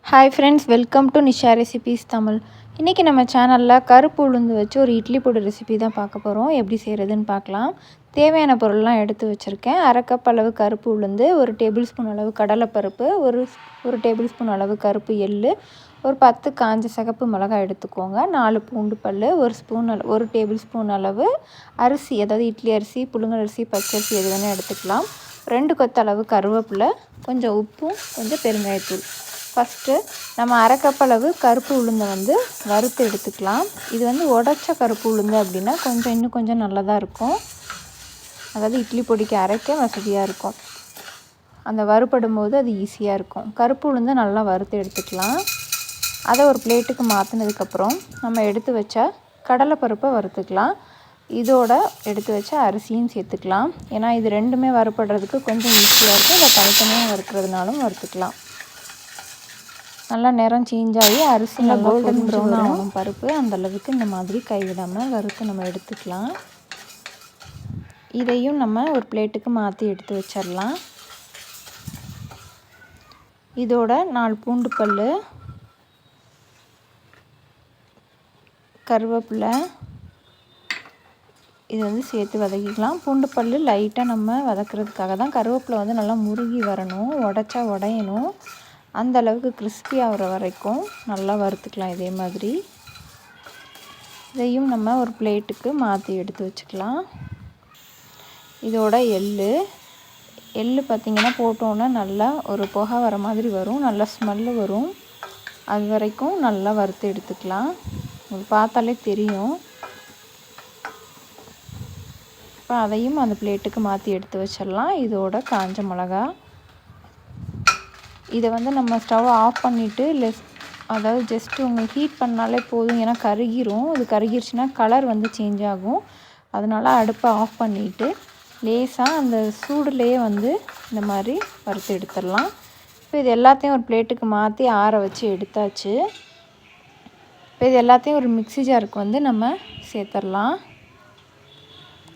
Hi friends, welcome to Nisha recipes Tamil. இன்றைக்கி நம்ம சேனலில் கருப்பு உளுந்து வச்சு ஒரு இட்லி பொடி ரெசிபி தான் பார்க்க போகிறோம். எப்படி செய்கிறதுன்னு பார்க்கலாம். தேவையான பொருள்லாம் எடுத்து வச்சுருக்கேன். அரை கப் அளவு கருப்பு உளுந்து, ஒரு டேபிள் ஸ்பூன் அளவு கடலைப்பருப்பு, ஒரு டேபிள் ஸ்பூன் அளவு கருப்பு எள்ளு, ஒரு 10 காஞ்ச சிகப்பு மிளகாய் எடுத்துக்கோங்க, 4 பூண்டு பல், ஒரு டேபிள் ஸ்பூன் அளவு அரிசி, அதாவது இட்லி அரிசி, புழுங்கல் அரிசி, பச்சரிசி எது வேணால் எடுத்துக்கலாம். 2 கொத்து அளவு கருவேப்பிலை, கொஞ்சம் உப்பும் கொஞ்சம் பெருங்காயத்தூள். ஃபஸ்ட்டு நம்ம அரை கப் அளவு கருப்பு உளுந்தை வறுத்து எடுத்துக்கலாம். இது உடைச்ச கருப்பு உளுந்து அப்படின்னா இன்னும் கொஞ்சம் நல்லதாக இருக்கும். அதாவது இட்லி பொடிக்கு அரைக்க வசதியாக இருக்கும். அந்த வறுபடும் போது அது ஈஸியாக இருக்கும். கருப்பு உளுந்தை நல்லா வறுத்து எடுத்துக்கலாம். அதை ஒரு பிளேட்டுக்கு மாற்றினதுக்கப்புறம் நம்ம எடுத்து வச்ச கடலைப்பருப்பை வறுத்துக்கலாம். இதோட எடுத்து வச்ச அரிசியும் சேர்த்துக்கலாம். ஏன்னா இது ரெண்டுமே வறுபடுறதுக்கு கொஞ்சம் ஈஸியாக இருக்கும். இதை தனித்தனியாக வறுக்கிறதுனாலும் வறுத்துக்கலாம். நல்லா நிறம் சேஞ்ச் ஆகி அரிசி நல்லா கோல்டன் ப்ரௌன் ஆகணும். பருப்பு அந்தளவுக்கு இந்த மாதிரி கைவிடாமல் வறுத்து நம்ம எடுத்துக்கலாம். இதையும் நம்ம ஒரு பிளேட்டுக்கு மாற்றி எடுத்து வச்சிடலாம். இதோட 4 பூண்டு பல், கருவேப்பிலை இது சேர்த்து வதக்கிக்கலாம். பூண்டு பல் லைட்டாக நம்ம வதக்கிறதுக்காக தான். கருவேப்பிலை நல்லா முருகி வரணும், உடைச்சா உடையணும். அந்த அளவுக்கு கிறிஸ்பி ஆகிற வரைக்கும் நல்லா வறுத்துக்கலாம். இதே மாதிரி இதையும் நம்ம ஒரு பிளேட்டுக்கு மாற்றி எடுத்து வச்சுக்கலாம். இதோட எள்ளு பார்த்திங்கன்னா போட்டோன்னே நல்லா ஒரு புகை வர மாதிரி வரும், நல்லா ஸ்மெல்லு வரும். அது வரைக்கும் நல்லா வறுத்து எடுத்துக்கலாம். உங்களுக்கு பார்த்தாலே தெரியும். இப்போ அதையும் அந்த பிளேட்டுக்கு மாற்றி எடுத்து வச்சிடலாம். இதோட காஞ்ச மிளகா, இதை நம்ம ஸ்டவ் ஆஃப் பண்ணிவிட்டு அதாவது ஜஸ்ட்டு உங்களுக்கு ஹீட் பண்ணாலே போதும். ஏன்னா கருகிரும். இது கருகிருச்சுன்னா கலர் சேஞ்ச் ஆகும். அதனால் அடுப்பை ஆஃப் பண்ணிவிட்டு லேசாக அந்த சூடுலேயே இந்த மாதிரி வறுத்து எடுத்துடலாம். இப்போ இது எல்லாத்தையும் ஒரு பிளேட்டுக்கு மாற்றி ஆற வச்சு எடுத்தாச்சு. இப்போ இது எல்லாத்தையும் ஒரு மிக்ஸி ஜாருக்கு நம்ம சேர்த்துடலாம்.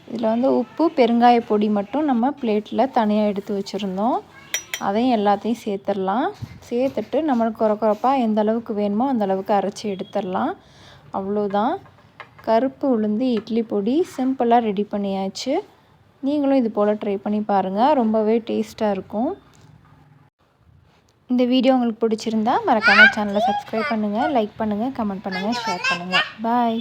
இதில் உப்பு, பெருங்காய பொடி மட்டும் நம்ம பிளேட்டில் தனியாக எடுத்து வச்சுருந்தோம். அதையும் எல்லாத்தையும் சேர்த்துடலாம். சேர்த்துட்டு நம்மளுக்கு குறப்பாக எந்த அளவுக்கு வேணுமோ அந்த அளவுக்கு அரைச்சி எடுத்துடலாம். அவ்வளோதான், கருப்பு உளுந்து இட்லி பொடி சிம்பிளாக ரெடி பண்ணியாச்சு. நீங்களும் இது போல் ட்ரை பண்ணி பாருங்கள். ரொம்பவே டேஸ்ட்டாக இருக்கும். இந்த வீடியோ உங்களுக்கு பிடிச்சிருந்தா மறக்காமல் சேனலை சப்ஸ்கிரைப் பண்ணுங்கள், லைக் பண்ணுங்கள், கமெண்ட் பண்ணுங்கள், ஷேர் பண்ணுங்கள். பாய்.